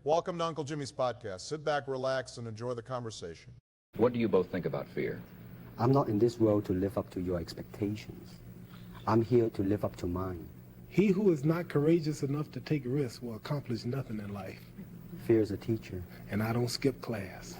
Welcome to Uncle Jimmy's podcast. Sit back, relax, and enjoy the conversation. What do you both think about fear? I'm not in this world to live up to your expectations. I'm here to live up to mine. He who is not courageous enough to take risks will accomplish nothing in life. Fear is a teacher. And I don't skip class.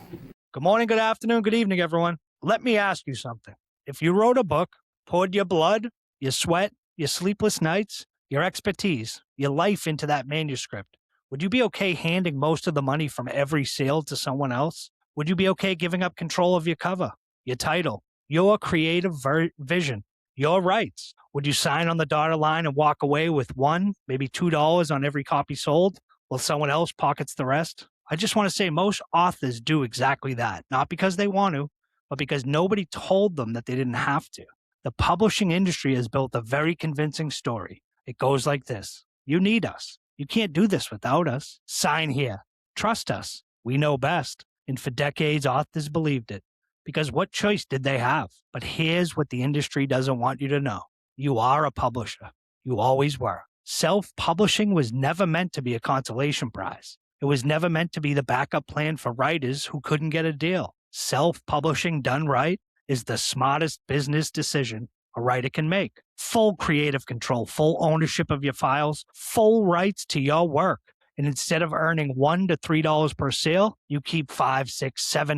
Good morning, good afternoon, good evening, everyone. Let me ask you something. If you wrote a book, poured your blood, your sweat, your sleepless nights, your expertise, your life into that manuscript, would you be okay handing most of the money from every sale to someone else? Would you be okay giving up control of your cover, your title, your creative vision, your rights? Would you sign on the dotted line and walk away with $1, maybe $2 on every copy sold while someone else pockets the rest? I just want to say most authors do exactly that, not because they want to, but because nobody told them that they didn't have to. The publishing industry has built a very convincing story. It goes like this. You need us. You can't do this without us. Sign here. Trust us. We know best. And for decades, authors believed it. Because what choice did they have? But here's what the industry doesn't want you to know. You are a publisher. You always were. Self-publishing was never meant to be a consolation prize. It was never meant to be the backup plan for writers who couldn't get a deal. Self-publishing done right is the smartest business decision a writer can make. Full creative control, full ownership of your files, full rights to your work. And instead of earning $1 to $3 per sale, you keep $5, $6,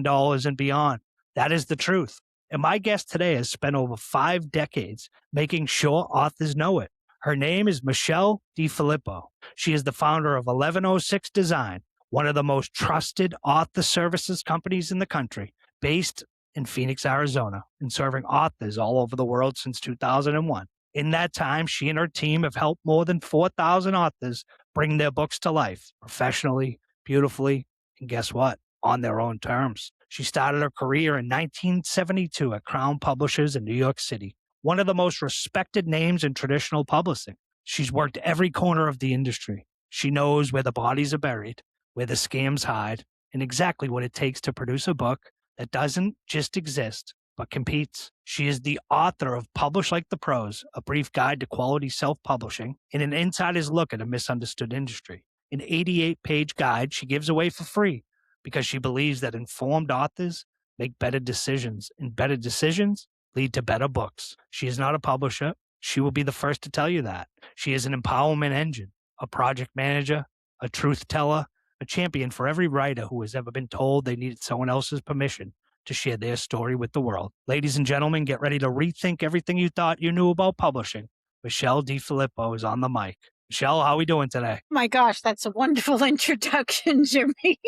$7 and beyond. That is the truth. And my guest today has spent over 5 decades making sure authors know it. Her name is Michelle DiFilippo. She is the founder of 1106 Design, one of the most trusted author services companies in the country, based in Phoenix, Arizona, and serving authors all over the world since 2001. In that time, she and her team have helped more than 4,000 authors bring their books to life professionally, beautifully, and guess what? On their own terms. She started her career in 1972 at Crown Publishers in New York City, one of the most respected names in traditional publishing. She's worked every corner of the industry. She knows where the bodies are buried, where the scams hide, and exactly what it takes to produce a book that doesn't just exist, but competes. She is the author of Publish Like the Pros, a brief guide to quality self-publishing, and an insider's look at a misunderstood industry. An 88-page guide she gives away for free because she believes that informed authors make better decisions, and better decisions lead to better books. She is not a publisher. She will be the first to tell you that. She is an empowerment engine, a project manager, a truth teller, a champion for every writer who has ever been told they needed someone else's permission to share their story with the world. Ladies and gentlemen, get ready to rethink everything you thought you knew about publishing. Michelle DiFilippo is on the mic. Michelle, how are we doing today? My gosh, that's a wonderful introduction, Jimmy.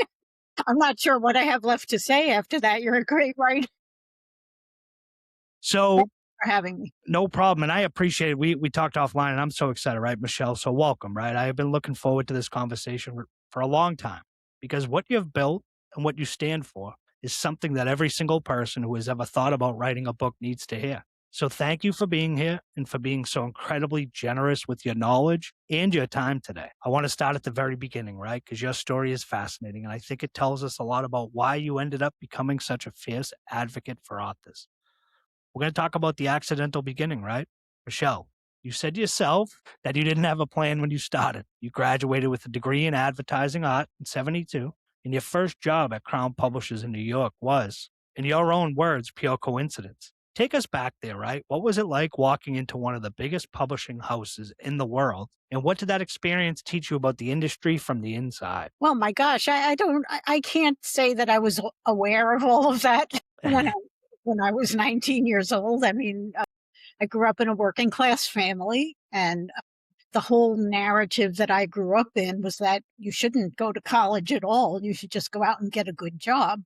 I'm not sure what I have left to say after that. You're a great writer. So, Thanks for having me. No problem. And I appreciate it. We talked offline and I'm so excited, right, Michelle? So welcome, right? I have been looking forward to this conversation for a long time because what you have built and what you stand for is something that every single person who has ever thought about writing a book needs to hear. So thank you for being here and for being so incredibly generous with your knowledge and your time today. I want to start at the very beginning, right? Because your story is fascinating. And I think it tells us a lot about why you ended up becoming such a fierce advocate for authors. We're going to talk about the accidental beginning, right? Michelle, you said yourself that you didn't have a plan when you started. You graduated with a degree in advertising art in 72, and your first job at Crown Publishers in New York was, in your own words, pure coincidence. Take us back there, right? What was it like walking into one of the biggest publishing houses in the world? And what did that experience teach you about the industry from the inside? Well, my gosh, I can't say that I was aware of all of that when I was 19 years old. I mean, I grew up in a working class family, and the whole narrative that I grew up in was that you shouldn't go to college at all. You should just go out and get a good job,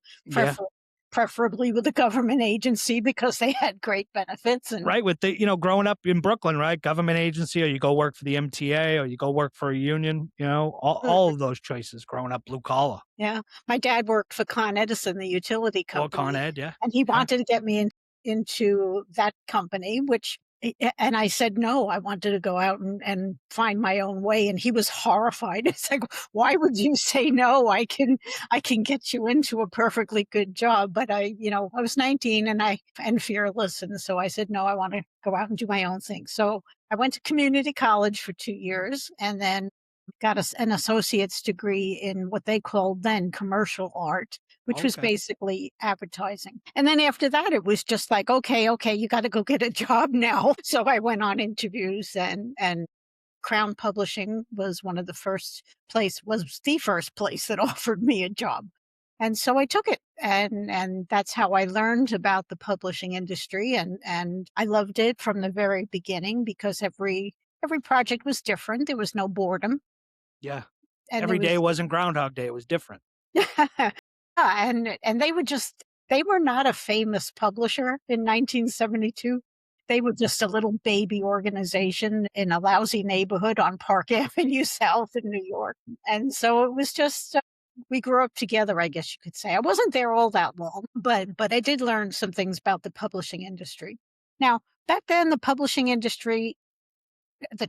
preferably with a government agency because they had great benefits. And right, with the, growing up in Brooklyn, right, government agency, or you go work for the MTA, or you go work for a union, all of those choices growing up, blue collar. Yeah. My dad worked for Con Edison, the utility company. Or Con Ed, yeah. And he wanted to get me into that company, and I said, no, I wanted to go out and find my own way. And he was horrified. It's like, why would you say no? I can get you into a perfectly good job. But I was 19 and fearless. And so I said, no, I want to go out and do my own thing. So I went to community college for 2 years. And then got an associate's degree in what they called then commercial art, which was Okay. basically advertising. And then after that, it was just like, okay, you got to go get a job now. So I went on interviews, and Crown Publishing was the first place that offered me a job. And so I took it, and that's how I learned about the publishing industry, and I loved it from the very beginning because every project was different. There was no boredom. Yeah. And Every there day was wasn't Groundhog Day. It was different. Yeah, and they were not a famous publisher in 1972. They were just a little baby organization in a lousy neighborhood on Park Avenue South in New York. And so it was just we grew up together, I guess you could say. I wasn't there all that long, but I did learn some things about the publishing industry. Now, back then the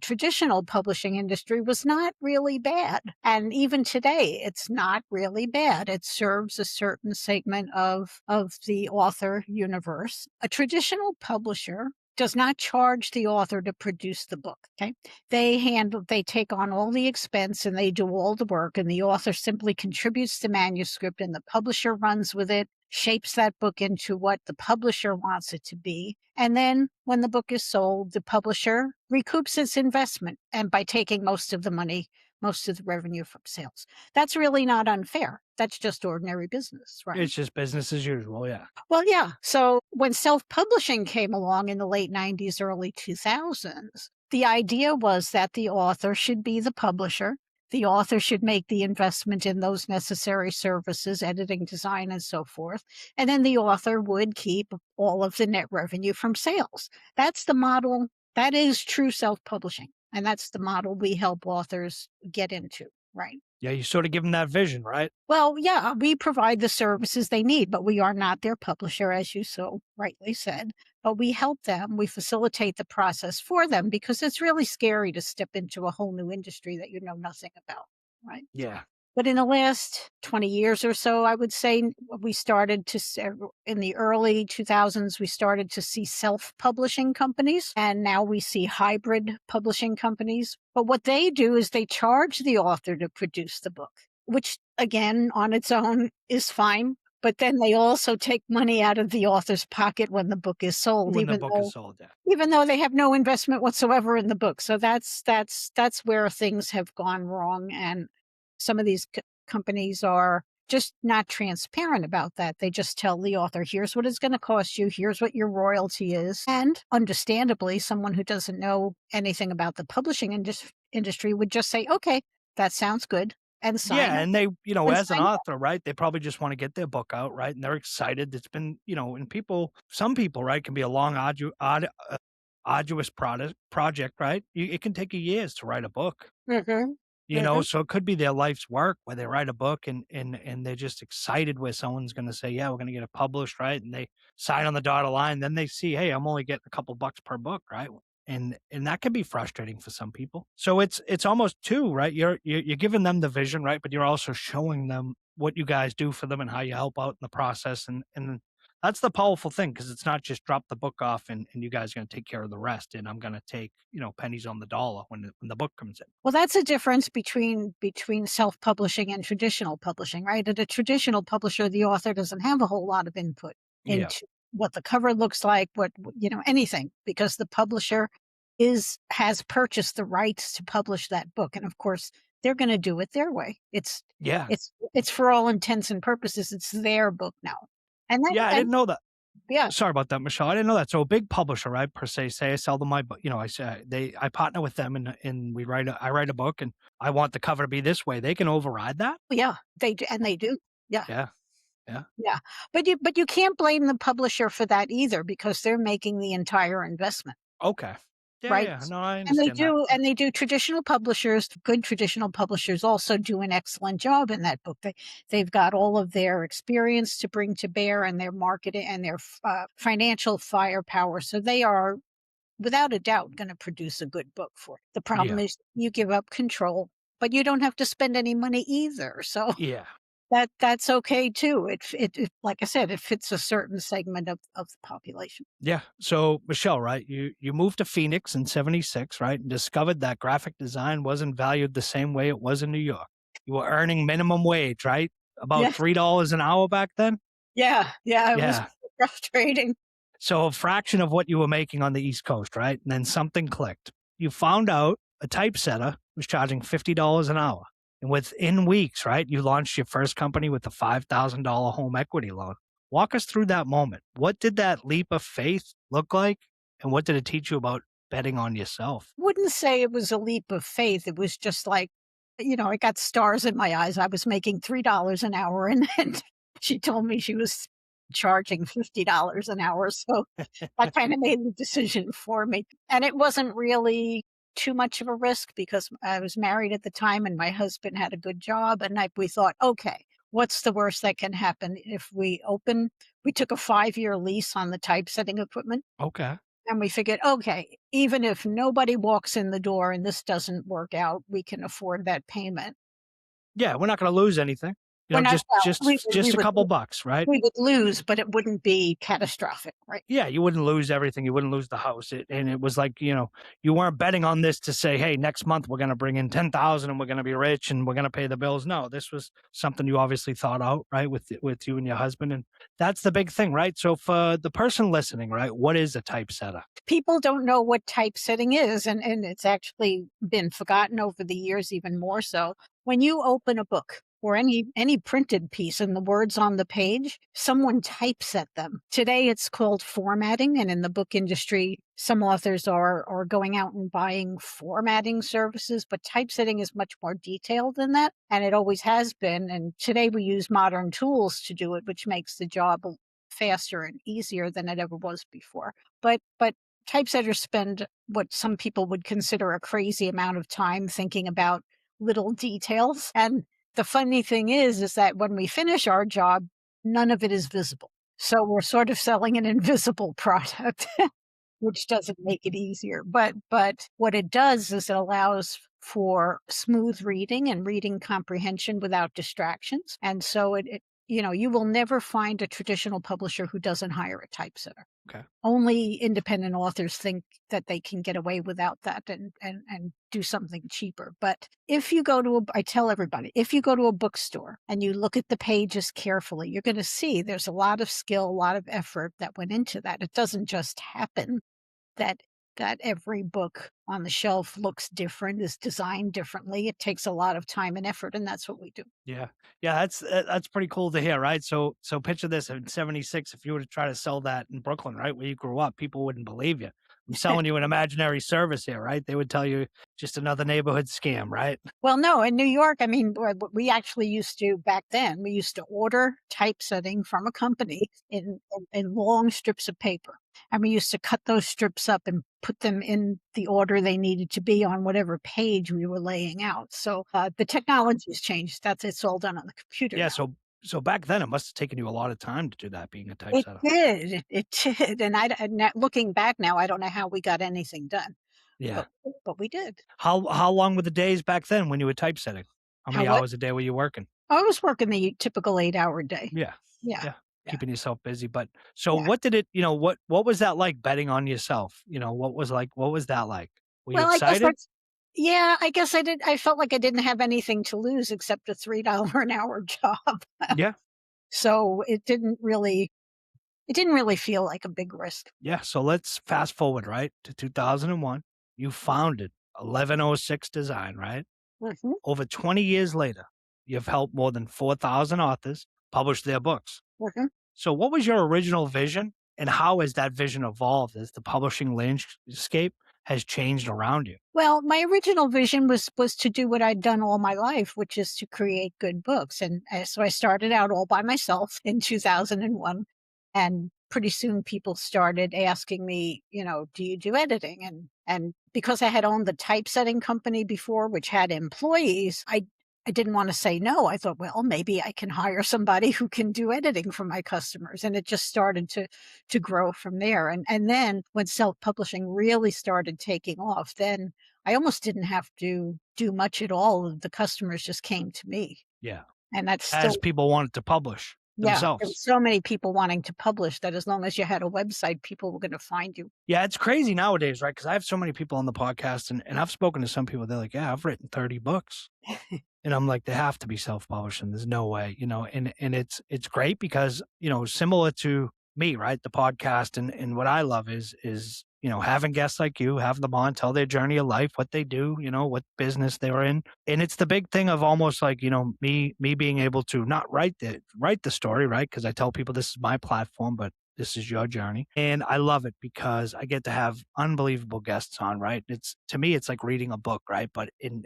traditional publishing industry was not really bad. And even today, it's not really bad. It serves a certain segment of the author universe. A traditional publisher does not charge the author to produce the book. Okay. They take on all the expense and they do all the work, and the author simply contributes the manuscript, and the publisher runs with it, shapes that book into what the publisher wants it to be. And then when the book is sold, the publisher recoups its investment, and by taking most of the money, most of the revenue from sales. That's really not unfair. That's just ordinary business, right? It's just business as usual. Yeah. Well, yeah. So when self-publishing came along in the late 90s, early 2000s, the idea was that the author should be the publisher. The author should make the investment in those necessary services, editing, design, and so forth. And then the author would keep all of the net revenue from sales. That's the model. That is true self-publishing. And that's the model we help authors get into, right? Yeah. You sort of give them that vision, right? Well, yeah, we provide the services they need, but we are not their publisher, as you so rightly said. But we help them. We facilitate the process for them because it's really scary to step into a whole new industry that you know nothing about, right? Yeah. But in the last 20 years or so, I would say we started to, in the early 2000s, we started to see self-publishing companies, and now we see hybrid publishing companies. But what they do is they charge the author to produce the book, which again, on its own is fine. But then they also take money out of the author's pocket when the book is sold, When the book is sold. Yeah. even though they have no investment whatsoever in the book. So that's where things have gone wrong. And some of these companies are just not transparent about that. They just tell the author, here's what it's going to cost you. Here's what your royalty is. And understandably, someone who doesn't know anything about the publishing industry would just say, okay, that sounds good, and sign Yeah. it. And they, And as an sign up. author, right, they probably just want to get their book out, right? And they're excited. It's been, and some people, right, can be a long, arduous project, right? It can take you years to write a book. Mhm. So it could be their life's work where they write a book and they're just excited where someone's going to say, yeah, we're going to get it published, right? And they sign on the dotted line. Then they see, hey, I'm only getting a couple bucks per book, right? And that can be frustrating for some people. So it's almost two, right? You're giving them the vision, right? But you're also showing them what you guys do for them and how you help out in the process. And that's the powerful thing, because it's not just drop the book off and you guys are going to take care of the rest. And I'm going to take, pennies on the dollar when the book comes in. Well, that's a difference between self-publishing and traditional publishing, right? At a traditional publisher, the author doesn't have a whole lot of input Yeah. into what the cover looks like, anything, because the publisher has purchased the rights to publish that book. And of course, they're going to do it their way. It's for all intents and purposes, it's their book now. And that, Yeah, I didn't know that. yeah. Sorry about that, Michelle. I didn't know that. So a big publisher, right? Per se, say I sell them my book. I partner with them and I write a book and I want the cover to be this way. They can override that. Yeah, they do, and they do. Yeah. Yeah. Yeah. But you can't blame the publisher for that either, because they're making the entire investment. Okay. Yeah, Right. yeah. No, I And they understand that. they do. Traditional publishers, good traditional publishers, also do an excellent job in that book. They've got all of their experience to bring to bear, and their marketing and their financial firepower. So they are, without a doubt, going to produce a good book for it. The problem is you give up control, but you don't have to spend any money either. So Yeah. that's okay too. Like I said, it fits a certain segment of the population. Yeah. So Michelle, right? You moved to Phoenix in '76, right? And discovered that graphic design wasn't valued the same way it was in New York. You were earning minimum wage, right? About Yeah, $3 an hour back then. yeah, it was Yeah. frustrating. So a fraction of what you were making on the East Coast, right? And then something clicked. You found out a typesetter was charging $50 an hour. And within weeks, right, you launched your first company with a $5,000 home equity loan. Walk us through that moment. What did that leap of faith look like? And what did it teach you about betting on yourself? Wouldn't say it was a leap of faith. It was just like, I got stars in my eyes. I was making $3 an hour, and then she told me she was charging $50 an hour. So that kind of made the decision for me. And it wasn't really too much of a risk because I was married at the time and my husband had a good job. And we thought, okay, what's the worst that can happen if we took a 5-year lease on the typesetting equipment. Okay. And we figured, okay, even if nobody walks in the door and this doesn't work out, we can afford that payment. Yeah, we're not going to lose anything. We're not, Just we a would couple bucks, right? we would lose, but it wouldn't be catastrophic, right? Yeah, you wouldn't lose everything. You wouldn't lose the house. And it was like, you weren't betting on this to say, hey, next month we're going to bring in 10,000 and we're going to be rich and we're going to pay the bills. No, this was something you obviously thought out, right, with you and your husband. And that's the big thing, right? So for the person listening, right, what is a typesetter? People don't know what typesetting is, and it's actually been forgotten over the years, even more so. When you open a book or any printed piece and the words on the page, someone typeset them. Today it's called formatting, and in the book industry, some authors are going out and buying formatting services, but typesetting is much more detailed than that, and it always has been. And today we use modern tools to do it, which makes the job faster and easier than it ever was before. But typesetters spend what some people would consider a crazy amount of time thinking about little details. And the funny thing is that when we finish our job, none of it is visible. So we're sort of selling an invisible product, which doesn't make it easier. But what it does is it allows for smooth reading and reading comprehension without distractions. And so you will never find a traditional publisher who doesn't hire a typesetter. Okay. Only independent authors think that they can get away without that and do something cheaper. But if you go I tell everybody, if you go to a bookstore and you look at the pages carefully, you're going to see there's a lot of skill, a lot of effort that went into that. It doesn't just happen that every book on the shelf looks different, is designed differently. It takes a lot of time and effort, and that's what we do. Yeah. Yeah, that's pretty cool to hear, right? So picture this in '76, if you were to try to sell that in Brooklyn, right, where you grew up, people wouldn't believe you. I'm selling you an imaginary service here, right? They would tell you just another neighborhood scam, right? Well, no, in New York, I mean, we actually used to, back then, we used to order typesetting from a company in long strips of paper. And we used to cut those strips up and put them in the order they needed to be on whatever page we were laying out. So the technology has changed. It's all done on the computer Yeah, now. so back then it must have taken you a lot of time to do that, being a It typesetter. did. It did. And looking back now, I don't know how we got anything done. Yeah. But we did. How long were the days back then when you were typesetting? How many How what? hours a day were you working? I was working the typical 8-hour day. Yeah. Yeah. Yeah. Yeah. Keeping yourself busy. But so Yeah. what did it, what was that like, betting on yourself? What was that like? Were you Well, excited? I guess I did. I felt like I didn't have anything to lose except a $3 an hour job. Yeah. So it didn't really feel like a big risk. Yeah. So let's fast forward, right, to 2001. You founded 1106 Design, right? Mhm. Over 20 years later, you've helped more than 4,000 authors publish their books. Mhm. So what was your original vision, and how has that vision evolved as the publishing landscape has changed around you? Well, my original vision was to do what I'd done all my life, which is to create good books. And so I started out all by myself in 2001. And pretty soon people started asking me, do you do editing? And because I had owned the typesetting company before, which had employees, I didn't want to say no. I thought, well, maybe I can hire somebody who can do editing for my customers. And it just started to grow from there. And then when self-publishing really started taking off, then I almost didn't have to do much at all. The customers just came to me. Yeah. And that's still, as people wanted to publish yeah, there themselves. were so many people wanting to publish that as long as you had a website, people were going to find you. Yeah, it's crazy nowadays, right? Because I have so many people on the podcast, and I've spoken to some people. They're like, "Yeah, I've written 30 books," and I'm like, "They have to be self-publishing. There's no way, you know." And it's great because, you know, similar to me, right? The podcast and what I love is you know, having guests like you, have them on, tell their journey of life, what they do, you know, what business they're in, and it's the big thing of almost like, you know, me being able to not write the story, right? Because I tell people this is my platform, but this is your journey. And I love it because I get to have unbelievable guests on, right? It's, to me, it's like reading a book, right? But in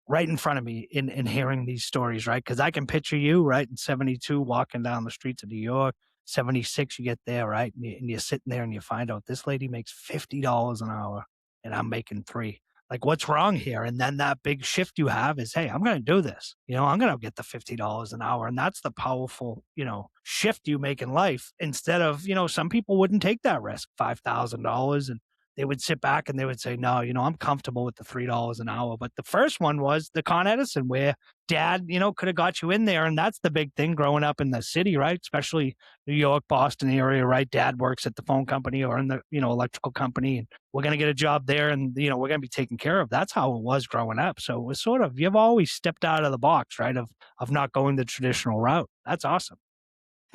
right in front of me in hearing these stories, right? Because I can picture you, right, in 72 walking down the streets of New York. 76, you get there, right? And you're sitting there and you find out this lady makes $50 an hour and I'm making 3. Like, what's wrong here? And then that big shift you have is, hey, I'm going to do this. You know, I'm going to get the $50 an hour. And that's the powerful, you know, shift you make in life instead of, you know, some people wouldn't take that risk, $5,000. And they would sit back and they would say, no, you know, I'm comfortable with the $3 an hour. But the first one was the Con Edison, where dad, you know, could have got you in there. And that's the big thing growing up in the city, right? Especially New York, Boston area, right? Dad works at the phone company or in the, you know, electrical company, and we're going to get a job there and, you know, we're going to be taken care of. That's how it was growing up. So it was sort of, you've always stepped out of the box, right? Of not going the traditional route. That's awesome.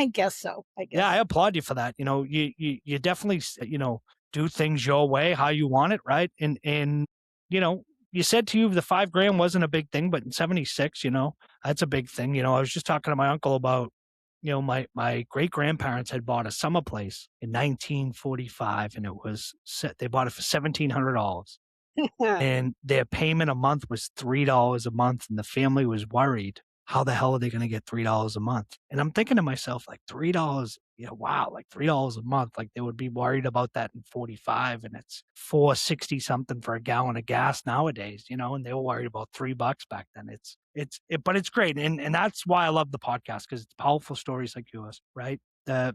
I guess so. I guess. Yeah, I applaud you for that. You know, you definitely, you know, do things your way, how you want it, right? And you know, you said to you the $5,000 wasn't a big thing, but in 76, you know, that's a big thing. You know, I was just talking to my uncle about, you know, my great grandparents had bought a summer place in 1945, and it was set. They bought it for $1,700, and their payment a month was $3 a month, and the family was worried, how the hell are they going to get $3 a month? And I'm thinking to myself, like, $3, you know, wow, like $3 a month, like they would be worried about that in 45, and it's 4.60 something for a gallon of gas nowadays, you know, and they were worried about $3 back then. But it's great, and that's why I love the podcast, because it's powerful stories like yours, right? The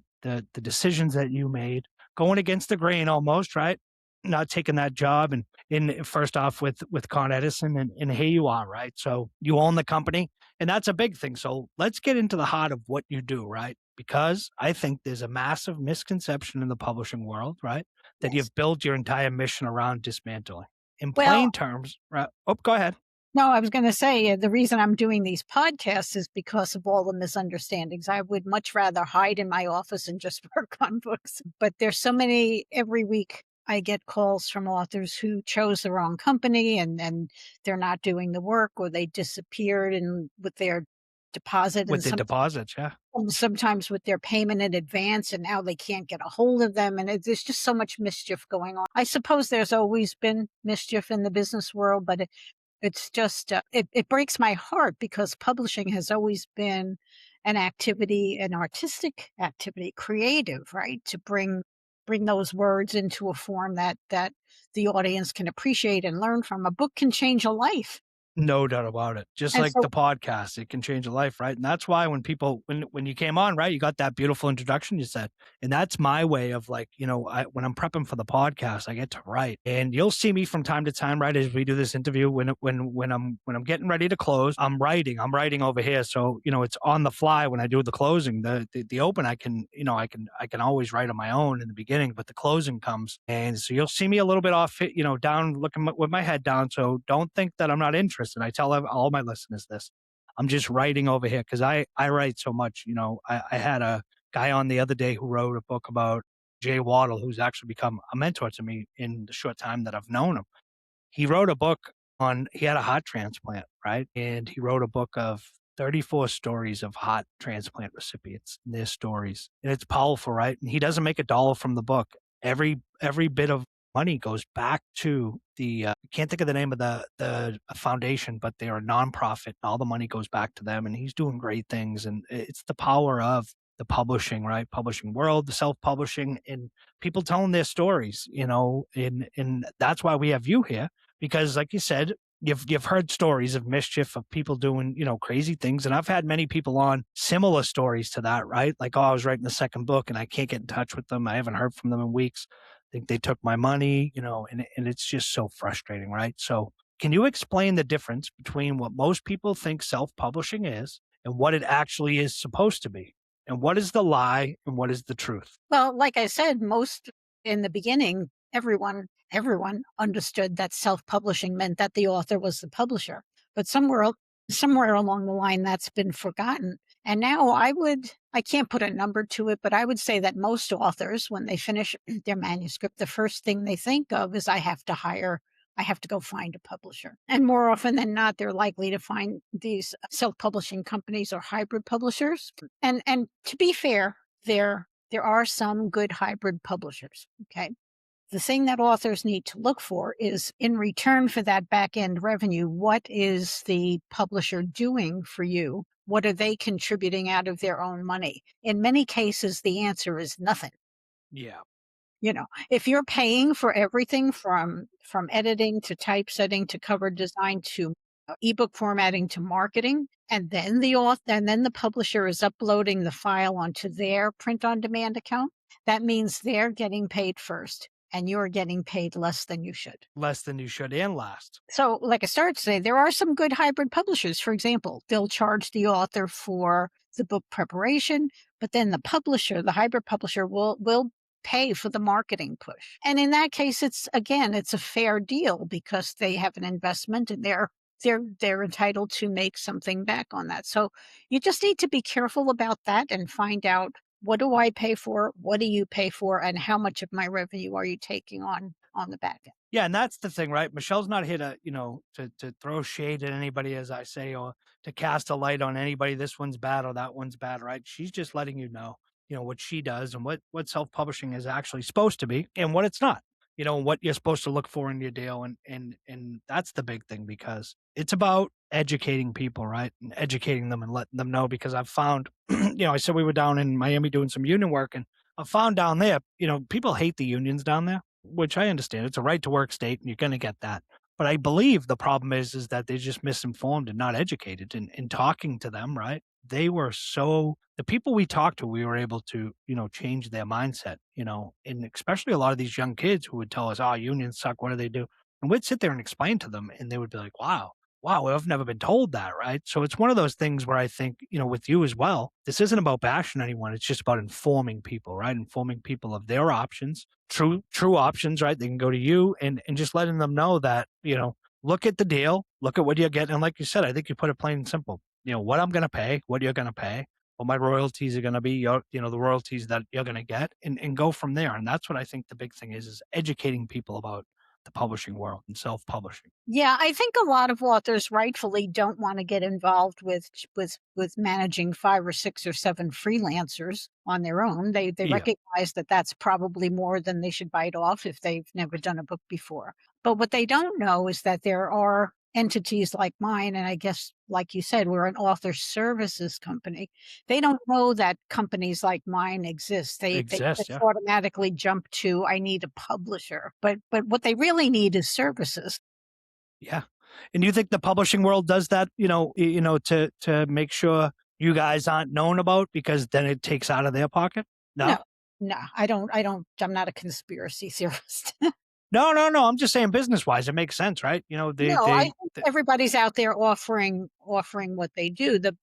decisions that you made, going against the grain almost, right? Not taking that job, and in first off with Con Edison, and here you are, right? So you own the company, and that's a big thing. So let's get into the heart of what you do, right? Because I think there's a massive misconception in the publishing world, right? That Yes. you've built your entire mission around dismantling. In Well, plain terms, right? Oh, go ahead. no, I was going to say the reason I'm doing these podcasts is because of all the misunderstandings. I would much rather hide in my office and just work on books. But there's so many every week. I get calls from authors who chose the wrong company and they're not doing the work, or they disappeared and with their deposit, With and the deposits, yeah. sometimes with their payment in advance, and now they can't get a hold of them. And there's just so much mischief going on. I suppose there's always been mischief in the business world, but it's just, it breaks my heart because publishing has always been an activity, an artistic activity, creative, right? To bring those words into a form that the audience can appreciate and learn from. A book can change a life. No doubt about it. Just And like so, the podcast, it can change a life, right? And that's why when people, when you came on, right, you got that beautiful introduction you said, and that's my way of like, you know, when I'm prepping for the podcast, I get to write, and you'll see me from time to time, right, as we do this interview, when I'm getting ready to close, I'm writing over here, so you know, it's on the fly when I do the closing. The open, I can, you know, I can always write on my own in the beginning, but the closing comes, and so you'll see me a little bit off, you know, down, looking with my head down. So don't think that I'm not interested. And I tell all my listeners this. I'm just writing over here because I write so much. You know, I had a guy on the other day who wrote a book about Jay Waddle, who's actually become a mentor to me in the short time that I've known him. He wrote a book he had a heart transplant, right? And he wrote a book of 34 stories of heart transplant recipients and their stories. And it's powerful, right? And he doesn't make a dollar from the book. Every bit of money goes back to I can't think of the name of the foundation, but they're a nonprofit. All the money goes back to them, and he's doing great things. And it's the power of the publishing, right? Publishing world, the self-publishing, and people telling their stories, you know, and that's why we have you here, because like you said, you've heard stories of mischief, of people doing, you know, crazy things. And I've had many people on similar stories to that, right? Like, oh, I was writing the second book and I can't get in touch with them. I haven't heard from them in weeks. I think they took my money, you know, and it's just so frustrating, right? So Can you explain the difference between what most people think self-publishing is and what it actually is supposed to be? And what is the lie and what is the truth? Well, like I said, most in the beginning, everyone understood that self-publishing meant that the author was the publisher. But somewhere along the line, that's been forgotten. And now I can't put a number to it, but I would say that most authors, when they finish their manuscript, the first thing they think of is I have to go find a publisher. And more often than not, they're likely to find these self-publishing companies or hybrid publishers. And to be fair, there are some good hybrid publishers. Okay. The thing that authors need to look for is, in return for that back end revenue, what is the publisher doing for you? What are they contributing out of their own money? In many cases, the answer is nothing. Yeah. If you're paying for everything from editing to typesetting to cover design to ebook formatting to marketing, and then the publisher is uploading the file onto their print on demand account, that means they're getting paid first and you're getting paid less than you should. Less than you should and last. So like I started to say, there are some good hybrid publishers. For example, they'll charge the author for the book preparation, but then the hybrid publisher will pay for the marketing push. And in that case, it's a fair deal because they have an investment and they're entitled to make something back on that. So you just need to be careful about that and find out, what do I pay for? What do you pay for? And how much of my revenue are you taking on the back end? Yeah, and that's the thing, right? Michelle's not here to, to throw shade at anybody, as I say, or to cast a light on anybody. This one's bad or that one's bad, right? She's just letting you know, what she does and what self-publishing is actually supposed to be and what it's not. What you're supposed to look for in your deal. And that's the big thing, because it's about educating people, right? And educating them and letting them know, because I've found, I said we were down in Miami doing some union work, and I found down there, people hate the unions down there, which I understand. It's a right to work state and you're going to get that. But I believe the problem is that they're just misinformed and not educated. And in talking to them, right? The people we talked to, we were able to, change their mindset, and especially a lot of these young kids who would tell us, oh, unions suck. What do they do? And we'd sit there and explain to them and they would be like, wow, I've never been told that. Right. So it's one of those things where I think, with you as well, this isn't about bashing anyone. It's just about informing people, right? Informing people of their options, true options, right? They can go to you and just letting them know that, look at the deal, look at what you're getting. And like you said, I think you put it plain and simple, what I'm going to pay, what you're going to pay, what my royalties are going to be, the royalties that you're going to get, and go from there. And that's what I think the big thing is educating people about the publishing world and self-publishing. Yeah, I think a lot of authors rightfully don't want to get involved with managing 5 or 6 or 7 freelancers on their own. They recognize that that's probably more than they should bite off if they've never done a book before. But what they don't know is that there are entities like mine, and I guess, like you said, we're an author services company. They don't know that companies like mine exist. They just automatically jump to, I need a publisher. But what they really need is services. Yeah. And you think the publishing world does that, to make sure you guys aren't known about, because then it takes out of their pocket? No, I don't. I'm not a conspiracy theorist. No. I'm just saying business-wise, it makes sense, right? I think everybody's out there offering what they do. The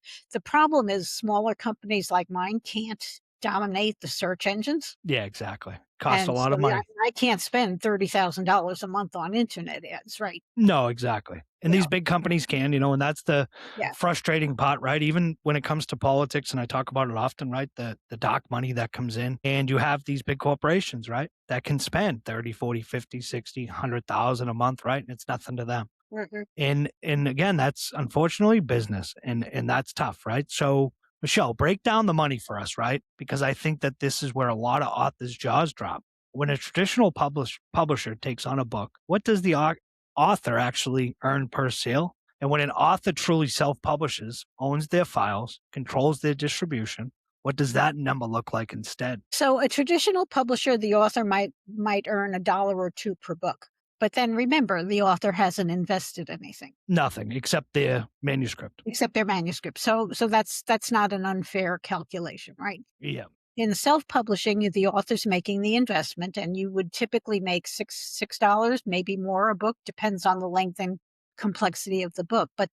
problem is smaller companies like mine can't dominate the search engines. Yeah, exactly. Cost a lot of money. I can't spend $30,000 a month on internet ads, right? No, exactly. And these big companies can, and that's the frustrating part, right? Even when it comes to politics, and I talk about it often, right? The dark money that comes in, and you have these big corporations, right? That can spend 30, 40, 50, 60, 100,000 a month, right? And it's nothing to them. Mm-hmm. And again, that's unfortunately business, and that's tough, right? So Michelle, break down the money for us, right? Because I think that this is where a lot of authors' jaws drop. When a traditional publisher takes on a book, what does the author actually earn per sale? And when an author truly self-publishes, owns their files, controls their distribution, what does that number look like instead? So a traditional publisher, the author might earn $1 or $2 per book. But then remember, the author hasn't invested anything. Nothing except their manuscript. So that's not an unfair calculation, right? Yeah. In self-publishing, the author's making the investment, and you would typically make $6, maybe more a book, depends on the length and complexity of the book. But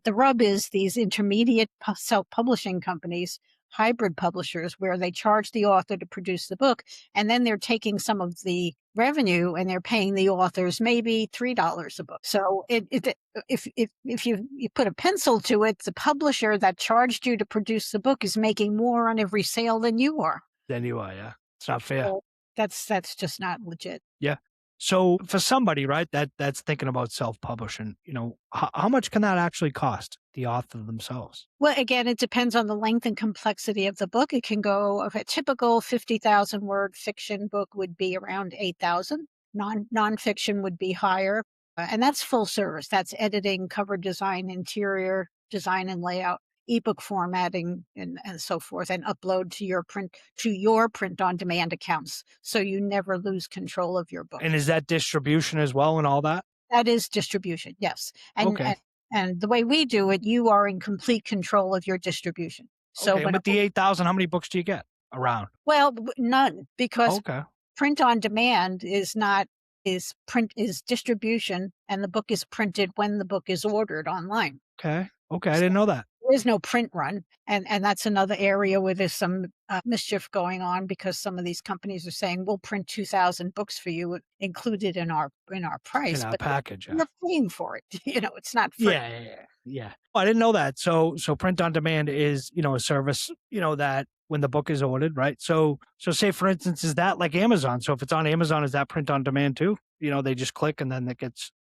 the rub is these intermediate self-publishing companies, hybrid publishers, where they charge the author to produce the book, and then they're taking some of the revenue and they're paying the authors maybe $3 a book. So if you put a pencil to it, the publisher that charged you to produce the book is making more on every sale than you are. Then you are, yeah. It's not fair. So that's just not legit. Yeah. So for somebody, right, that's thinking about self-publishing, how much can that actually cost the author themselves? Well, again, it depends on the length and complexity of the book. It can go, if a typical 50,000 word fiction book would be around 8,000. Nonfiction would be higher. And that's full service. That's editing, cover design, interior design and layout, ebook formatting, and so forth, and upload to your print on demand accounts, so you never lose control of your book. And is that distribution as well and all that? That is distribution, yes. And, Okay. and the way we do it, you are in complete control of your distribution. So Okay, and with the 8,000, how many books do you get around? well, none, because Okay. print on demand is distribution, and the book is printed when the book is ordered online. Okay. I didn't know that. There is no print run, and that's another area where there's some mischief going on, because some of these companies are saying we'll print 2,000 books for you included in our price, In our but package. you're paying for it. It's not free. Yeah. Oh, I didn't know that. So print on demand is, a service, that when the book is ordered, right? So say, for instance, is that like Amazon? So if it's on Amazon, is that print on demand too? They just click and then it gets,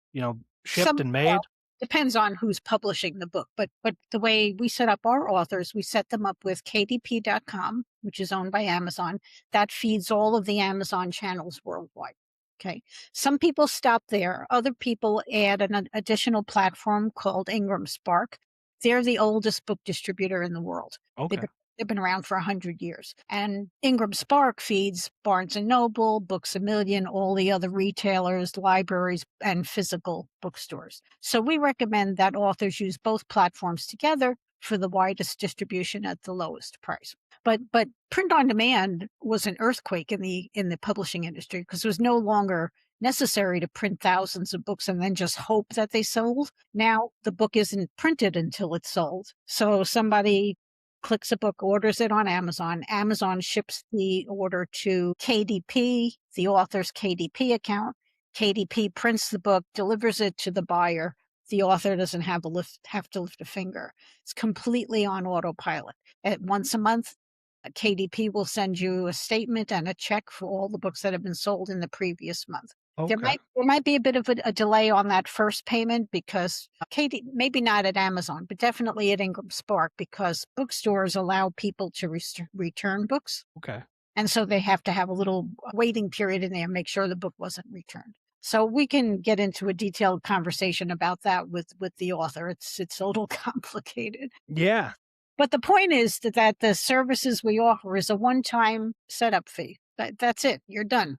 shipped and made. Well, depends on who's publishing the book, but the way we set up our authors, we set them up with kdp.com, which is owned by Amazon. That feeds all of the Amazon channels worldwide. Okay. Some people stop there. Other people add an additional platform called Ingram Spark. They're the oldest book distributor in the world. Okay. They've been around for 100 years. And Ingram Spark feeds Barnes & Noble, Books A Million, all the other retailers, libraries, and physical bookstores. So we recommend that authors use both platforms together for the widest distribution at the lowest price. But print on demand was an earthquake in the publishing industry, because it was no longer necessary to print thousands of books and then just hope that they sold. Now the book isn't printed until it's sold. So somebody clicks a book, orders it on Amazon. Amazon ships the order to KDP, the author's KDP account. KDP prints the book, delivers it to the buyer. The author doesn't have to lift a finger. It's completely on autopilot. Once a month, KDP will send you a statement and a check for all the books that have been sold in the previous month. Okay. There might be a bit of a delay on that first payment, because maybe not at Amazon, but definitely at Ingram Spark, because bookstores allow people to return books. Okay. And so they have to have a little waiting period in there, make sure the book wasn't returned. So we can get into a detailed conversation about that with the author. It's a little complicated. Yeah. But the point is that the services we offer is a one-time setup fee. That's it. You're done.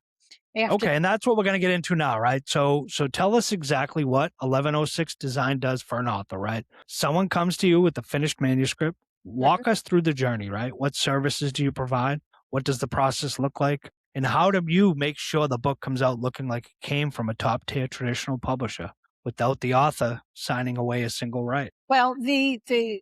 Okay, and that's what we're going to get into now, right? So tell us exactly what 1106 Design does for an author, right? Someone comes to you with a finished manuscript. Walk us through the journey, right? What services do you provide? What does the process look like? And how do you make sure the book comes out looking like it came from a top-tier traditional publisher without the author signing away a single right? Well, the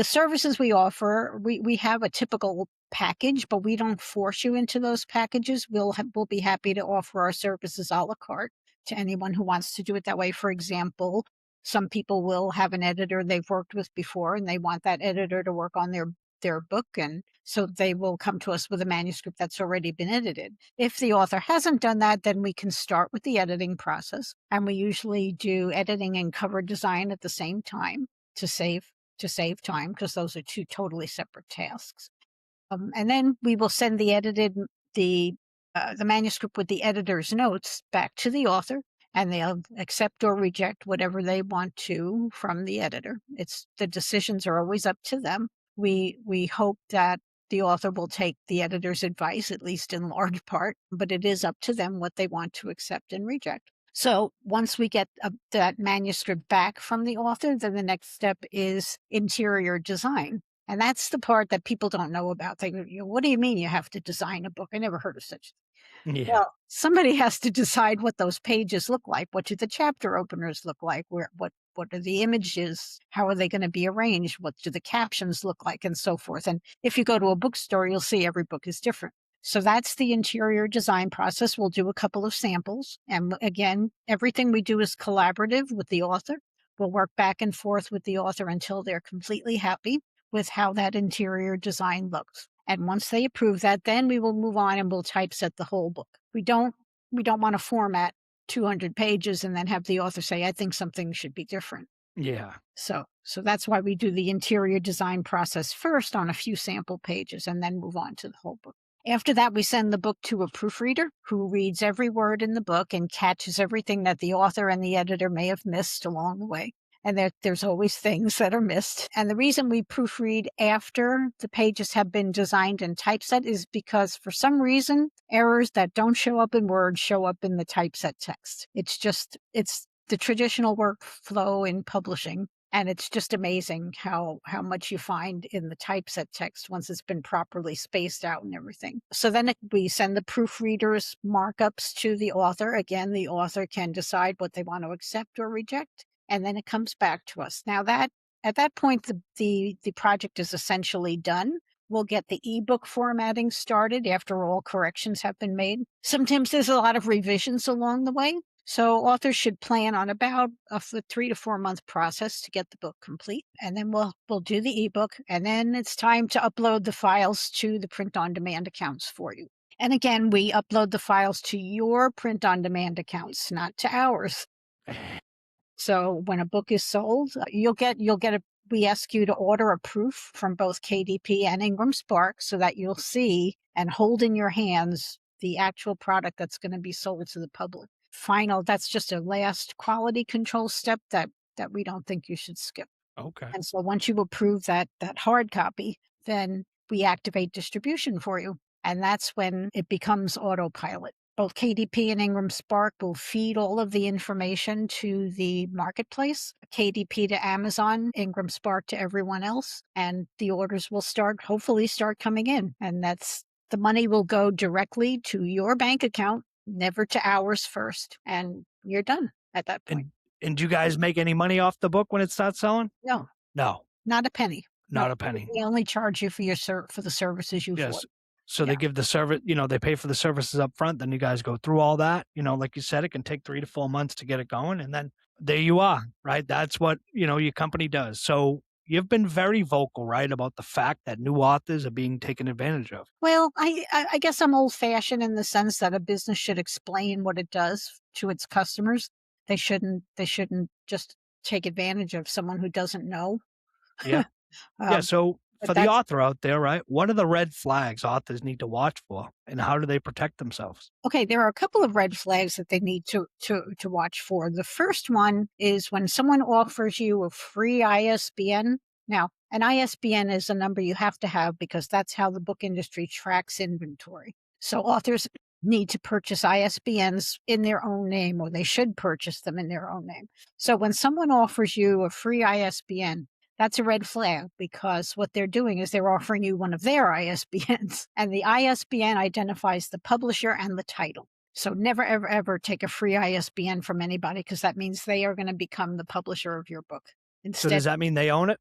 services we offer, we have a typical package, but we don't force you into those packages. We'll be happy to offer our services a la carte to anyone who wants to do it that way. For example, some people will have an editor they've worked with before, and they want that editor to work on their book, and so they will come to us with a manuscript that's already been edited. If the author hasn't done that, then we can start with the editing process, and we usually do editing and cover design at the same time to save time, because those are two totally separate tasks. And then we will send the manuscript with the editor's notes back to the author, and they'll accept or reject whatever they want to from the editor. The decisions are always up to them. We hope that the author will take the editor's advice, at least in large part, but it is up to them what they want to accept and reject. So once we get that manuscript back from the author, then the next step is interior design. And that's the part that people don't know about. They go, what do you mean you have to design a book? I never heard of such. Yeah. Well, somebody has to decide what those pages look like. What do the chapter openers look like? What are the images? How are they going to be arranged? What do the captions look like, and so forth? And if you go to a bookstore, you'll see every book is different. So that's the interior design process. We'll do a couple of samples. And again, everything we do is collaborative with the author. We'll work back and forth with the author until they're completely happy with how that interior design looks. And once they approve that, then we will move on and we'll typeset the whole book. We don't want to format 200 pages and then have the author say, I think something should be different. Yeah. So that's why we do the interior design process first on a few sample pages and then move on to the whole book. After that, we send the book to a proofreader who reads every word in the book and catches everything that the author and the editor may have missed along the way. And there's always things that are missed. And the reason we proofread after the pages have been designed and typeset is because for some reason, errors that don't show up in Word show up in the typeset text. It's the traditional workflow in publishing. And it's just amazing how much you find in the typeset text once it's been properly spaced out and everything. So then we send the proofreader's markups to the author. Again, the author can decide what they want to accept or reject. And then it comes back to us. Now that at that point, the project is essentially done. We'll get the ebook formatting started after all corrections have been made. Sometimes there's a lot of revisions along the way. So authors should plan on about a 3 to 4 month process to get the book complete. And then we'll do the ebook. And then it's time to upload the files to the print-on-demand accounts for you. And again, we upload the files to your print-on-demand accounts, not to ours. So when a book is sold, we ask you to order a proof from both KDP and Ingram Spark so that you'll see and hold in your hands the actual product that's going to be sold to the public. That's just a last quality control step that we don't think you should skip. Okay. And so once you approve that hard copy, then we activate distribution for you. And that's when it becomes autopilot. Both KDP and Ingram Spark will feed all of the information to the marketplace, KDP to Amazon, Ingram Spark to everyone else, and the orders will hopefully start coming in. And the money will go directly to your bank account, never to ours first. And you're done at that point. And do you guys make any money off the book when it starts selling? No. No. Not a penny. Not a penny. They only charge you for the services you Yes. afford. So they give the service, they pay for the services up front. Then you guys go through all that. Like you said, it can take 3 to 4 months to get it going. And then there you are, right? That's what, your company does. So you've been very vocal, right, about the fact that new authors are being taken advantage of. Well, I guess I'm old fashioned in the sense that a business should explain what it does to its customers. They shouldn't just take advantage of someone who doesn't know. Yeah. So for the author out there, right, what are the red flags authors need to watch for, and how do they protect themselves? Okay, there are a couple of red flags that they need to watch for. The first one is when someone offers you a free ISBN. Now, an ISBN is a number you have to have because that's how the book industry tracks inventory. So authors need to purchase ISBNs in their own name, or they should purchase them in their own name. So when someone offers you a free ISBN, that's a red flag because what they're doing is they're offering you one of their ISBNs, and the ISBN identifies the publisher and the title. So never, ever, ever take a free ISBN from anybody because that means they are going to become the publisher of your book. So does that mean they own it?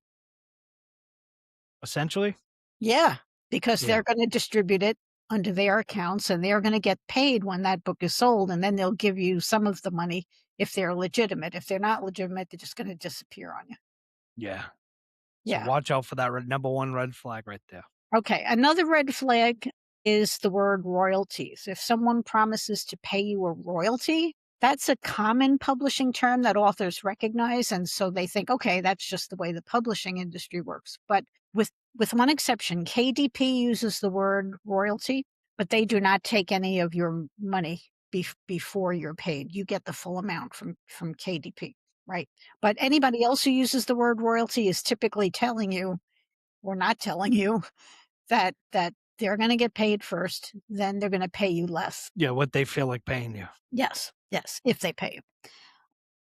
Essentially? Yeah, because they're going to distribute it under their accounts and they're going to get paid when that book is sold, and then they'll give you some of the money if they're legitimate. If they're not legitimate, they're just going to disappear on you. Yeah. Yeah. So watch out for that number one red flag right there. Okay. Another red flag is the word royalties. If someone promises to pay you a royalty, that's a common publishing term that authors recognize. And so they think, okay, that's just the way the publishing industry works. But with one exception, KDP uses the word royalty, but they do not take any of your money before you're paid. You get the full amount from KDP. Right. But anybody else who uses the word royalty is typically telling you or not telling you that they're going to get paid first, then they're going to pay you less. Yeah, what they feel like paying you. Yes, if they pay you.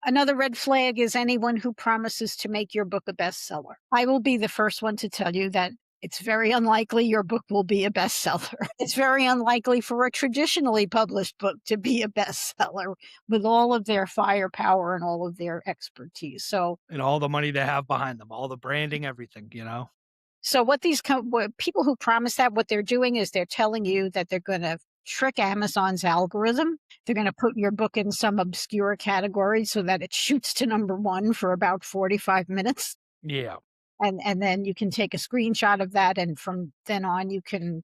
Another red flag is anyone who promises to make your book a bestseller. I will be the first one to tell you that it's very unlikely your book will be a bestseller. It's very unlikely for a traditionally published book to be a bestseller with all of their firepower and all of their expertise. So, And all the money they have behind them, all the branding, everything, so what what people who promise that, what they're doing is they're telling you that they're going to trick Amazon's algorithm. They're going to put your book in some obscure category so that it shoots to #1 for about 45 minutes. Yeah. And then you can take a screenshot of that, and from then on you can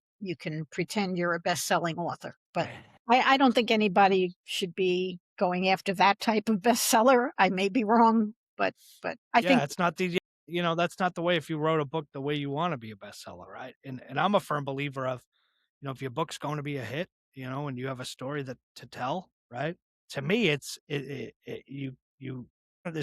pretend you're a best-selling author. But I don't think anybody should be going after that type of bestseller. I may be wrong, but I think it's not that's not the way. If you wrote a book the way you want to be a bestseller, right? And I'm a firm believer of, if your book's going to be a hit, and you have a story to tell, right? To me, there's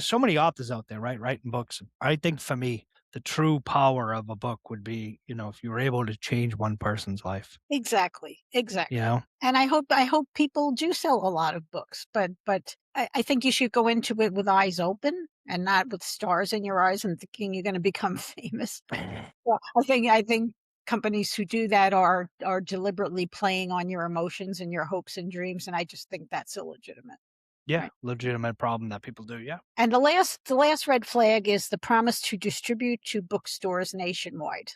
so many authors out there, right, writing books. I think for me, the true power of a book would be, if you were able to change one person's life. exactly. And I hope people do sell a lot of books, but I think you should go into it with eyes open and not with stars in your eyes and thinking you're going to become famous. Well, I think companies who do that are deliberately playing on your emotions and your hopes and dreams, and I just think that's illegitimate. Yeah, Right. legitimate problem that people do. Yeah. And the last red flag is the promise to distribute to bookstores nationwide.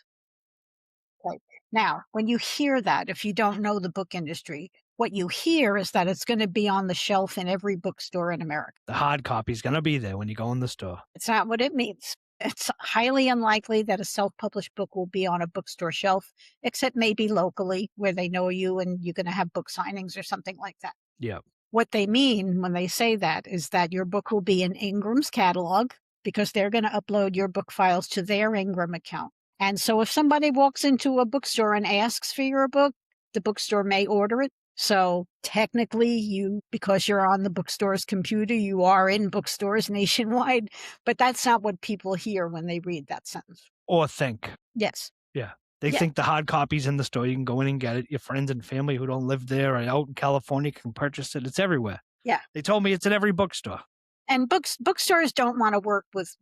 Right. Now, when you hear that, if you don't know the book industry, what you hear is that it's going to be on the shelf in every bookstore in America. The hard copy's going to be there when you go in the store. It's not what it means. It's highly unlikely that a self-published book will be on a bookstore shelf, except maybe locally where they know you and you're going to have book signings or something like that. Yeah. What they mean when they say that is that your book will be in Ingram's catalog because they're going to upload your book files to their Ingram account. And so if somebody walks into a bookstore and asks for your book, the bookstore may order it. So technically because you're on the bookstore's computer, you are in bookstores nationwide, but that's not what people hear when they read that sentence. Or think. Yes. Yeah. They Yeah. think the hard copy's in the store. You can go in and get it. Your friends and family who don't live there or out in California can purchase it. It's everywhere. Yeah. They told me it's in every bookstore. And bookstores don't want to work with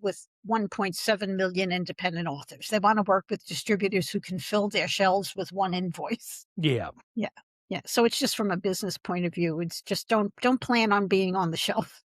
1.7 million independent authors. They want to work with distributors who can fill their shelves with one invoice. Yeah. Yeah. Yeah. So it's just from a business point of view. It's just don't plan on being on the shelf.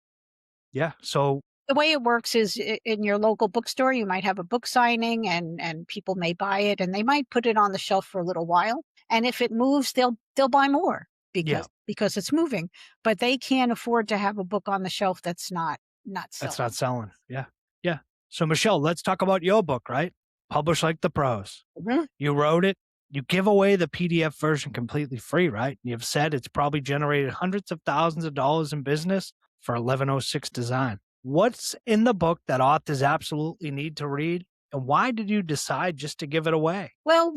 Yeah. So the way it works is in your local bookstore, you might have a book signing and people may buy it and they might put it on the shelf for a little while. And if it moves, they'll buy more because it's moving, but they can't afford to have a book on the shelf that's not selling. That's not selling. Yeah. Yeah. So Michelle, let's talk about your book, right? Publish Like the Pros. Mhm. You wrote it. You give away the PDF version completely free, right? You've said it's probably generated hundreds of thousands of dollars in business for 1106 Design. What's in the book that authors absolutely need to read? And why did you decide just to give it away? Well,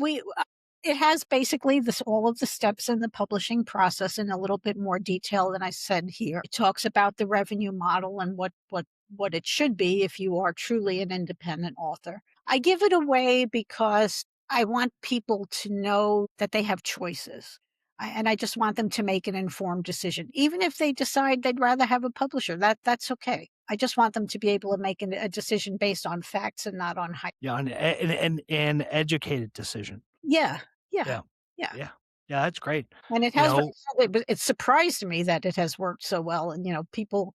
it has basically all of the steps in the publishing process in a little bit more detail than I said here. It talks about the revenue model and what it should be if you are truly an independent author. I give it away because I want people to know that they have choices. And I just want them to make an informed decision. Even if they decide they'd rather have a publisher, that's okay. I just want them to be able to make a decision based on facts and not on hype. Yeah, an educated decision. Yeah. Yeah, that's great. And it has. It surprised me that it has worked so well. And people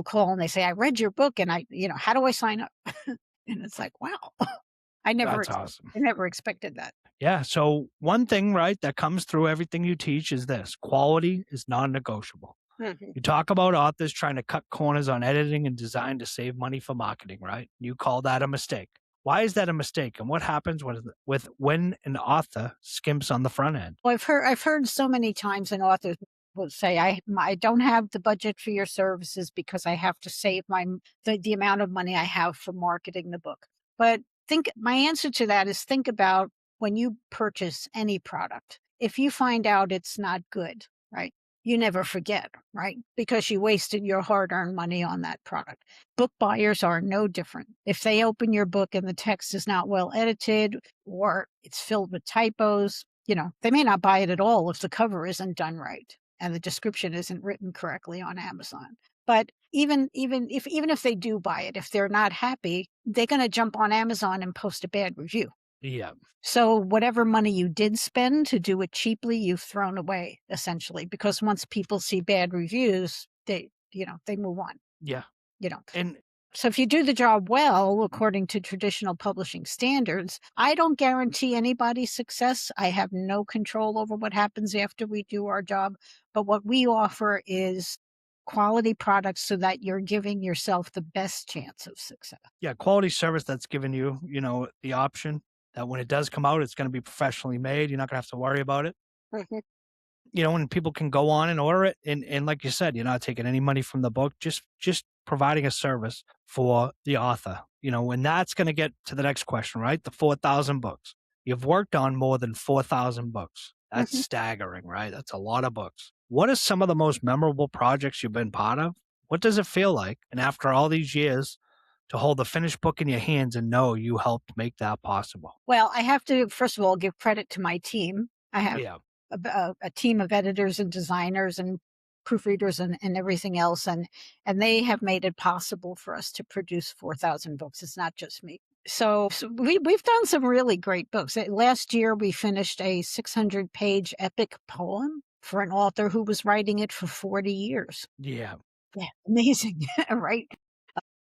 call and they say, "I read your book, and how do I sign up?" And it's like, wow, That's awesome. I never expected that. Yeah. So one thing, right, that comes through everything you teach is this: quality is non-negotiable. Mhm. You talk about authors trying to cut corners on editing and design to save money for marketing, right? You call that a mistake. Why is that a mistake? And what happens when an author skimps on the front end? Well, I've heard so many times an author will say, I don't have the budget for your services because I have to save the amount of money I have for marketing the book. But my answer to that is think about when you purchase any product. If you find out it's not good, right? You never forget, right? Because you wasted your hard-earned money on that product. Book buyers are no different. If they open your book and the text is not well edited or it's filled with typos, they may not buy it at all if the cover isn't done right and the description isn't written correctly on Amazon. But even if they do buy it, if they're not happy, they're going to jump on Amazon and post a bad review. Yeah. So whatever money you did spend to do it cheaply, you've thrown away essentially, because once people see bad reviews, they move on, Yeah. you know. And So if you do the job well, according to traditional publishing standards, I don't guarantee anybody's success. I have no control over what happens after we do our job. But what we offer is quality products so that you're giving yourself the best chance of success. yeah, quality service that's given you, the option that when it does come out, it's going to be professionally made. You're not going to have to worry about it. Mhm. And people can go on and order it. And like you said, you're not taking any money from the book, just providing a service for the author, and that's going to get to the next question, right? The 4,000 books. You've worked on more than 4,000 books. That's Mhm. staggering, right? That's a lot of books. What are some of the most memorable projects you've been part of? What does it feel like? And after all these years, to hold the finished book in your hands and know you helped make that possible. Well, I have to, first of all, give credit to my team. I have Yeah. a team of editors and designers and proofreaders and everything else. And they have made it possible for us to produce 4,000 books. It's not just me. So we've done some really great books. Last year, we finished a 600-page epic poem for an author who was writing it for 40 years. Yeah. Yeah, amazing, right?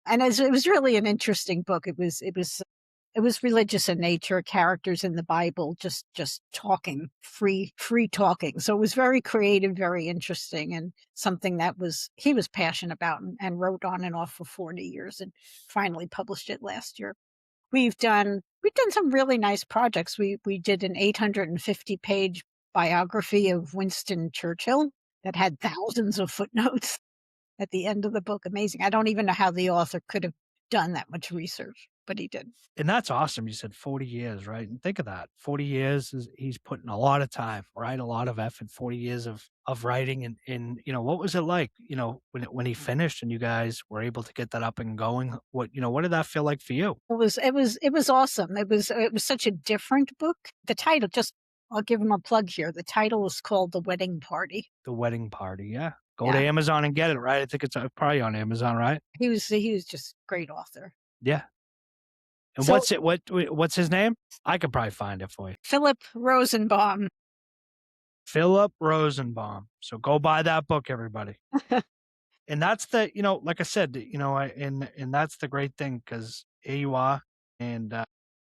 And it was really an interesting book. It was religious in nature, characters in the Bible, just talking, free talking. So it was very creative, very interesting, and something that he was passionate about and wrote on and off for 40 years and finally published it last year. We've done some really nice projects. We did an 850-page biography of Winston Churchill that had thousands of footnotes at the end of the book. Amazing. I don't even know how the author could have done that much research, but he did. And that's awesome. You said 40 years, right? And think of that. 40 years he's putting a lot of time, right? A lot of effort, 40 years of writing. And what was it like, when he finished and you guys were able to get that up and going? What did that feel like for you? It was awesome. It was such a different book. The title, I'll give him a plug here. The title was called The Wedding Party. The Wedding Party. Yeah. Go to Amazon and get it, right? I think it's probably on Amazon, right? He was just a great author. Yeah. And So- what's his name? I could probably find it for you. Philip Rosenbaum. Philip Rosenbaum. So go buy that book, everybody. And that's like I said, and that's the great thing, because here you are, and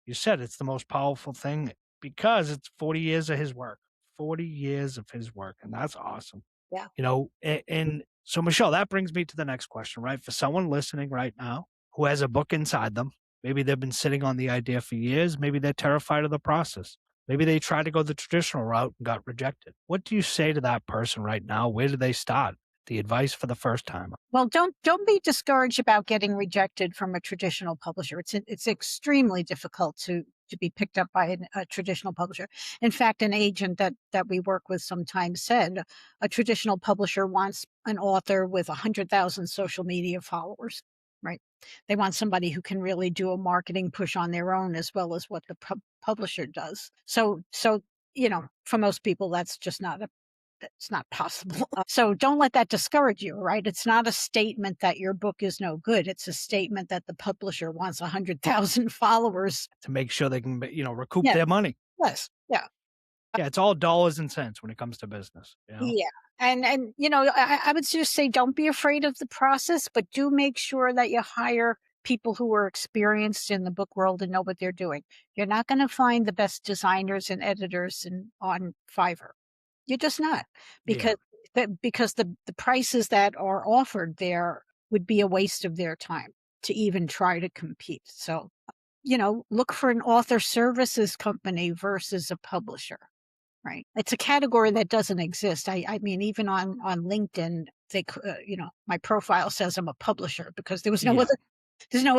you said it's the most powerful thing because it's 40 years of his work, 40 years of his work. And that's awesome. Yeah. And so, Michelle, that brings me to the next question, right? For someone listening right now who has a book inside them, maybe they've been sitting on the idea for years. Maybe they're terrified of the process. Maybe they tried to go the traditional route and got rejected. What do you say to that person right now? Where do they start? The advice for the first time. Well, don't be discouraged about getting rejected from a traditional publisher. It's extremely difficult to be picked up by a traditional publisher. In fact, an agent that we work with sometimes said a traditional publisher wants an author with 100,000 social media followers, right? They want somebody who can really do a marketing push on their own as well as what the publisher does. So for most people, that's not possible. So don't let that discourage you, right? It's not a statement that your book is no good. It's a statement that the publisher wants 100,000 followers to make sure they can, recoup their money. Yes. Yeah. Yeah. It's all dollars and cents when it comes to business. Yeah. And I would just say, don't be afraid of the process, but do make sure that you hire people who are experienced in the book world and know what they're doing. You're not going to find the best designers and editors on Fiverr. You're just not, because the prices that are offered there would be a waste of their time to even try to compete. So, look for an author services company versus a publisher, right? It's a category that doesn't exist. I mean, even on LinkedIn, my profile says I'm a publisher because there's no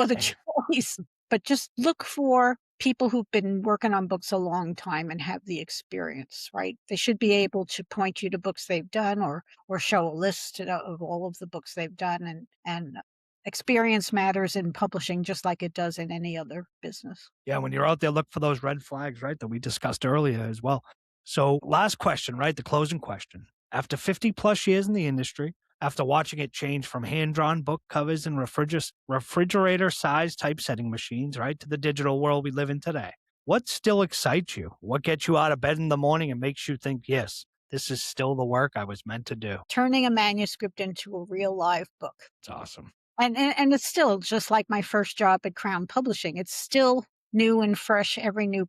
other choice. But just look for people who've been working on books a long time and have the experience, right? They should be able to point you to books they've done or show a list of all of the books they've done. And experience matters in publishing just like it does in any other business. Yeah. When you're out there, look for those red flags, right? That we discussed earlier as well. So last question, right? The closing question. After 50 plus years in the industry, after watching it change from hand-drawn book covers and refrigerator-sized typesetting machines, right, to the digital world we live in today, What still excites you? What gets you out of bed in the morning and makes you think, yes, this is still the work I was meant to do? Turning a manuscript into a real live book. It's awesome. And it's still just like my first job at Crown Publishing. It's still new and fresh. Every new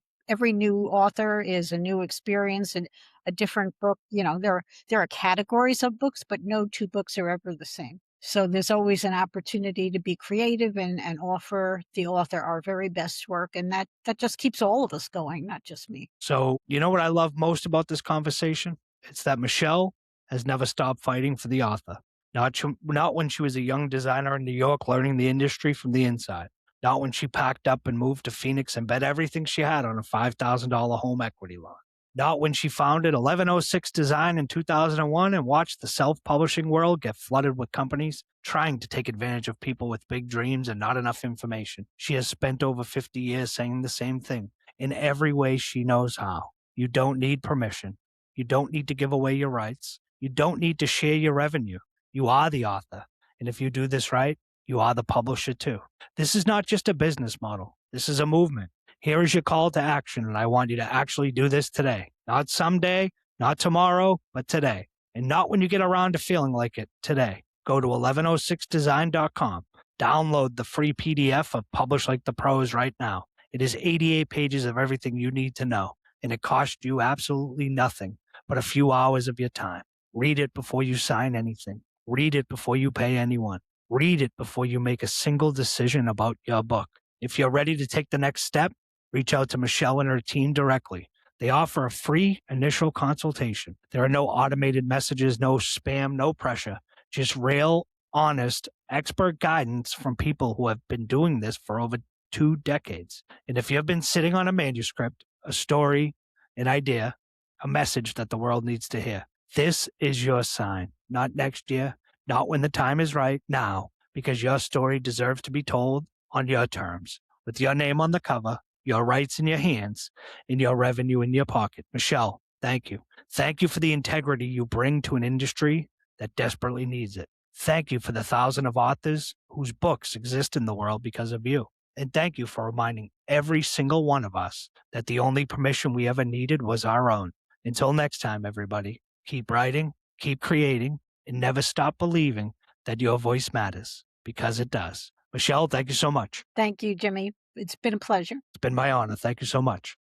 author is a new experience and a different book. You know, there are categories of books, but no two books are ever the same. So there's always an opportunity to be creative and offer the author our very best work. And that just keeps all of us going, not just me. So, you know what I love most about this conversation? It's that Michelle has never stopped fighting for the author. Not when she was a young designer in New York learning the industry from the inside. Not when she packed up and moved to Phoenix and bet everything she had on a $5,000 home equity loan. Not when she founded 1106 Design in 2001 and watched the self-publishing world get flooded with companies trying to take advantage of people with big dreams and not enough information. She has spent over 50 years saying the same thing in every way she knows how. You don't need permission. You don't need to give away your rights. You don't need to share your revenue. You are the author. And if you do this right, you are the publisher too. This is not just a business model. This is a movement. Here is your call to action, and I want you to actually do this today. Not someday, not tomorrow, but today. And not when you get around to feeling like it, today. Go to 1106design.com. Download the free PDF of Publish Like the Pros right now. It is 88 pages of everything you need to know, and it costs you absolutely nothing but a few hours of your time. Read it before you sign anything. Read it before you pay anyone. Read it before you make a single decision about your book. If you're ready to take the next step, reach out to Michelle and her team directly. They offer a free initial consultation. There are no automated messages, no spam, no pressure. Just real, honest, expert guidance from people who have been doing this for over 2 decades. And if you've been sitting on a manuscript, a story, an idea, a message that the world needs to hear, this is your sign. Not next year, not when the time is right, now, because your story deserves to be told on your terms, with your name on the cover, your rights in your hands, and your revenue in your pocket. Michelle, thank you. Thank you for the integrity you bring to an industry that desperately needs it. Thank you for the thousands of authors whose books exist in the world because of you. And thank you for reminding every single one of us that the only permission we ever needed was our own. Until next time, everybody, keep writing, keep creating, and never stop believing that your voice matters, because it does. Michelle, thank you so much. Thank you, Jimmy. It's been a pleasure. It's been my honor. Thank you so much.